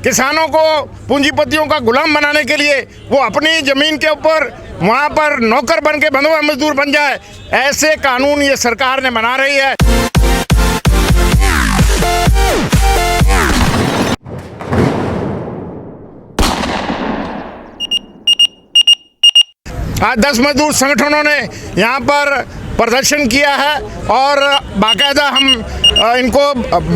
किसानों को पूंजीपतियों का गुलाम बनाने के लिए वो अपनी ज़मीन के ऊपर वहाँ पर नौकर बन के बंधुआ मजदूर बन जाए, ऐसे कानून ये सरकार ने बना रही है। आज 10 मजदूर संगठनों ने यहाँ पर प्रदर्शन किया है और बाकायदा हम इनको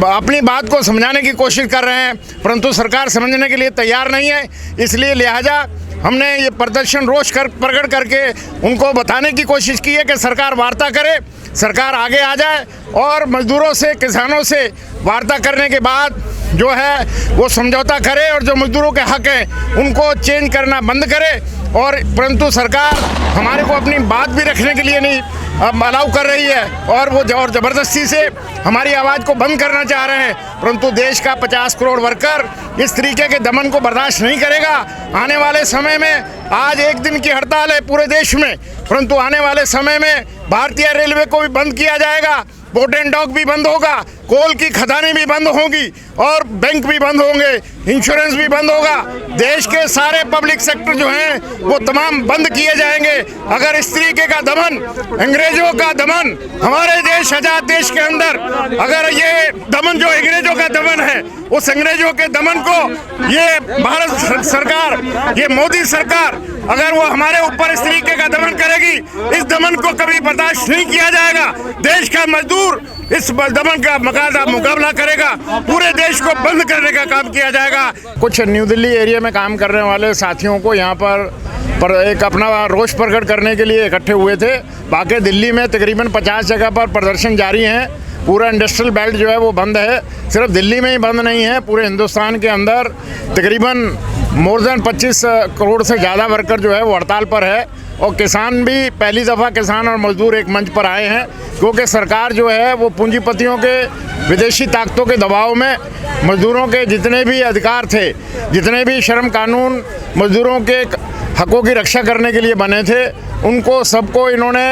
अपनी बात को समझाने की कोशिश कर रहे हैं, परंतु सरकार समझने के लिए तैयार नहीं है। इसलिए लिहाजा हमने ये प्रदर्शन रोष प्रकट करके उनको बताने की कोशिश की है कि सरकार वार्ता करे, सरकार आगे आ जाए और मजदूरों से, किसानों से वार्ता करने के बाद जो है वो समझौता करे और जो मजदूरों के हक हैं उनको चेंज करना बंद करे। और परंतु सरकार हमारे को अपनी बात भी रखने के लिए नहीं अलाउ कर रही है और वो ज़बरदस्ती से हमारी आवाज़ को बंद करना चाह रहे हैं। परंतु देश का 50 करोड़ वर्कर इस तरीके के दमन को बर्दाश्त नहीं करेगा। आने वाले समय में आज एक दिन की हड़ताल है पूरे देश में, परंतु आने वाले समय में भारतीय रेलवे को भी बंद किया जाएगा, बोट एंड डॉक भी बंद होगा, कोल की खदानें भी बंद होंगी और बैंक भी बंद होंगे, इंश्योरेंस भी बंद होगा। देश के सारे पब्लिक सेक्टर जो हैं वो तमाम बंद किए जाएंगे। अगर इस तरीके का दमन, अंग्रेजों का दमन हमारे देश, आजाद देश के अंदर, अगर ये दमन जो अंग्रेजों का दमन है, उस अंग्रेजों के दमन को ये भारत सरकार, ये मोदी सरकार अगर वो हमारे ऊपर इस तरीके का दमन करेगी, इस दमन को कभी बर्दाश्त नहीं किया जाएगा। देश का मजदूर इस दमन का मुकाबला करेगा, पूरे देश को बंद करने का काम किया जाएगा। कुछ न्यू दिल्ली एरिया में काम करने वाले साथियों को यहाँ पर एक अपना रोष प्रकट करने के लिए इकट्ठे हुए थे। बाकी दिल्ली में तकरीबन 50 जगह पर प्रदर्शन जारी हैं। पूरा इंडस्ट्रियल बेल्ट जो है वो बंद है, सिर्फ दिल्ली में ही बंद नहीं है, पूरे हिंदुस्तान के अंदर तकरीबन मोर देन 25 करोड़ से ज़्यादा वर्कर जो है वो हड़ताल पर है। और किसान भी पहली दफ़ा, किसान और मजदूर एक मंच पर आए हैं, क्योंकि सरकार जो है वो पूंजीपतियों के, विदेशी ताकतों के दबाव में मजदूरों के जितने भी अधिकार थे, जितने भी श्रम कानून मजदूरों के हकों की रक्षा करने के लिए बने थे, उनको सबको इन्होंने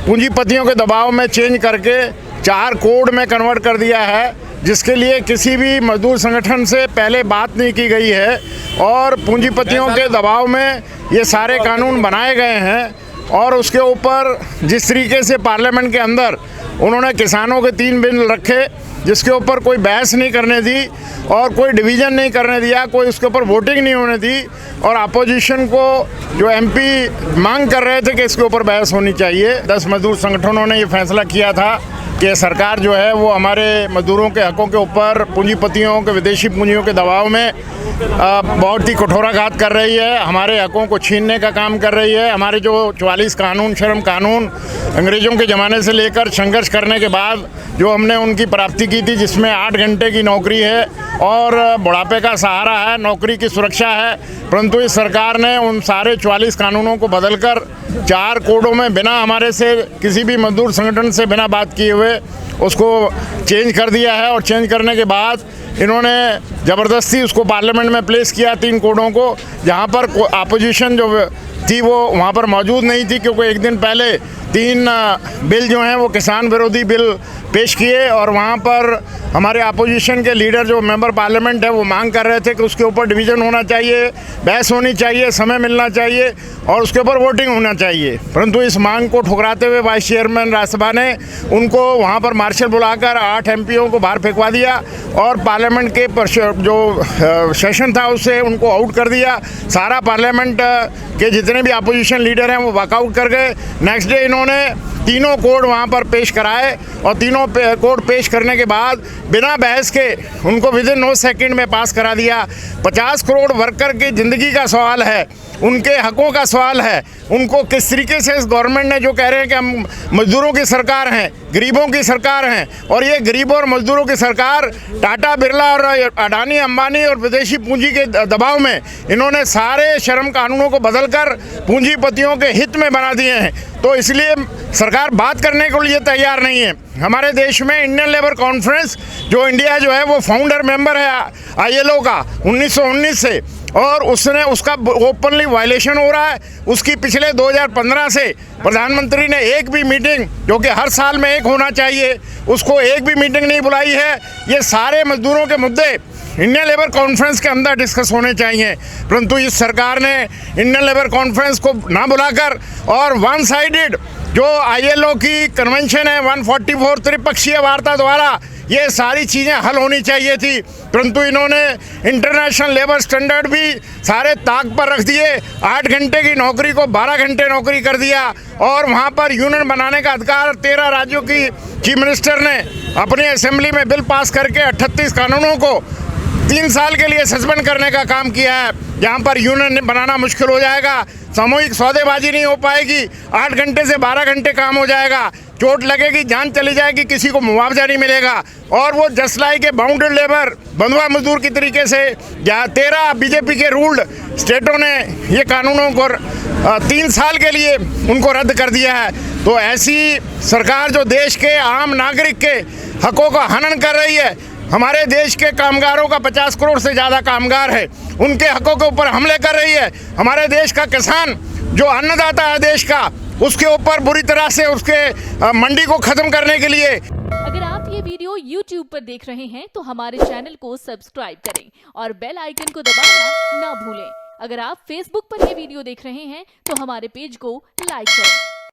पूंजीपतियों के दबाव में चेंज करके 4 कोड में कन्वर्ट कर दिया है, जिसके लिए किसी भी मजदूर संगठन से पहले बात नहीं की गई है और पूंजीपतियों के दबाव में ये सारे कानून बनाए गए हैं। और उसके ऊपर जिस तरीके से पार्लियामेंट के अंदर उन्होंने किसानों के 3 बिल रखे, जिसके ऊपर कोई बहस नहीं करने दी और कोई डिवीज़न नहीं करने दिया, कोई उसके ऊपर वोटिंग नहीं होने दी, और अपोजिशन को जो एमपी मांग कर रहे थे कि इसके ऊपर बहस होनी चाहिए। 10 मजदूर संगठनों ने ये फैसला किया था कि सरकार जो है वो हमारे मजदूरों के हकों के ऊपर पूंजीपतियों के, विदेशी पूंजियों के दबाव में बहुत ही कठोराघात कर रही है, हमारे हकों को छीनने का काम कर रही है। हमारे जो 44 कानून, श्रम कानून अंग्रेज़ों के ज़माने से लेकर संघर्ष करने के बाद जो हमने उनकी प्राप्ति की थी, जिसमें 8 घंटे की नौकरी है और बुढ़ापे का सहारा है, नौकरी की सुरक्षा है, परंतु इस सरकार ने उन सारे 44 कानूनों को बदलकर 4 कोडों में बिना हमारे से, किसी भी मजदूर संगठन से बिना बात किए हुए उसको चेंज कर दिया है। और चेंज करने के बाद इन्होंने ज़बरदस्ती उसको पार्लियामेंट में प्लेस किया 3 कोडों को, जहाँ पर अपोजिशन जो थी वो वहाँ पर मौजूद नहीं थी, क्योंकि एक दिन पहले 3 बिल जो हैं वो किसान विरोधी बिल पेश किए और वहाँ पर हमारे अपोजिशन के लीडर जो मेंबर पार्लियामेंट है वो मांग कर रहे थे कि उसके ऊपर डिवीज़न होना चाहिए, बहस होनी चाहिए, समय मिलना चाहिए और उसके ऊपर वोटिंग होना चाहिए। परंतु इस मांग को ठुकराते हुए वाइस चेयरमैन राज्यसभा ने उनको वहाँ पर मार्शल बुलाकर 8 एमपीओं को बाहर फेंकवा दिया और पार्लियामेंट के जो सेशन था उससे उनको आउट कर दिया। सारा पार्लियामेंट के जितने भी अपोजिशन लीडर हैं वो वॉकआउट कर गए। नेक्स्ट डे इन्होंने तीनों कोड वहाँ पर पेश कराए और तीनों कोड पेश करने के बाद बिना बहस के उनको विदिन 9 सेकंड में पास करा दिया। 50 करोड़ वर्कर की ज़िंदगी का सवाल है, उनके हकों का सवाल है। उनको किस तरीके से इस गवर्नमेंट ने जो कह रहे हैं कि हम मजदूरों की सरकार हैं, गरीबों की सरकार हैं, और ये गरीबों और मजदूरों की सरकार टाटा, बिरला और अडानी, अंबानी और विदेशी पूंजी के दबाव में इन्होंने सारे श्रम कानूनों को बदलकर पूंजीपतियों के हित में बना दिए हैं। तो इसलिए सरकार बात करने के लिए तैयार नहीं है। हमारे देश में इंडियन लेबर कॉन्फ्रेंस जो इंडिया जो है वो फाउंडर मेंबर है ILO का 1919 से, और उसका ओपनली वायलेशन हो रहा है। उसकी पिछले 2015 से प्रधानमंत्री ने एक भी मीटिंग, जो कि हर साल में एक होना चाहिए, उसको एक भी मीटिंग नहीं बुलाई है। ये सारे मजदूरों के मुद्दे इंडियन लेबर कॉन्फ्रेंस के अंदर डिस्कस होने चाहिए, परंतु इस सरकार ने इंडियन लेबर कॉन्फ्रेंस को ना बुलाकर और वन साइडेड जो ILO की कन्वेंशन है 144 त्रिपक्षीय वार्ता द्वारा ये सारी चीज़ें हल होनी चाहिए थी, परंतु इन्होंने इंटरनेशनल लेबर स्टैंडर्ड भी सारे ताक पर रख दिए। 8 घंटे की नौकरी को 12 घंटे नौकरी कर दिया और वहाँ पर यूनियन बनाने का अधिकार 13 राज्यों की चीफ मिनिस्टर ने अपनी असेंबली में बिल पास करके 38 कानूनों को 3 साल के लिए सस्पेंड करने का काम किया है। यहाँ पर यूनियन बनाना मुश्किल हो जाएगा, सामूहिक सौदेबाजी नहीं हो पाएगी, 8 घंटे से 12 घंटे काम हो जाएगा, चोट लगेगी, जान चली जाएगी, किसी को मुआवजा नहीं मिलेगा। और वो जस्ट लाइक बाउंडेड लेबर, बंधुआ मजदूर की तरीके से 13 बीजेपी के रूल्ड स्टेटों ने ये कानूनों को 3 साल के लिए उनको रद्द कर दिया है। तो ऐसी सरकार जो देश के आम नागरिक के हकों का हनन कर रही है, हमारे देश के कामगारों का 50 करोड़ से ज़्यादा कामगार है, उनके हकों के ऊपर हमले कर रही है। हमारे देश का किसान जो अन्नदाता है देश का, उसके ऊपर बुरी तरह से उसके मंडी को ख़त्म करने के लिए। अगर आप ये वीडियो YouTube पर देख रहे हैं तो हमारे चैनल को सब्सक्राइब करें और बेल आइकन को दबाना ना भूलें। अगर आप Facebook पर ये वीडियो देख रहे हैं तो हमारे पेज को लाइक करें।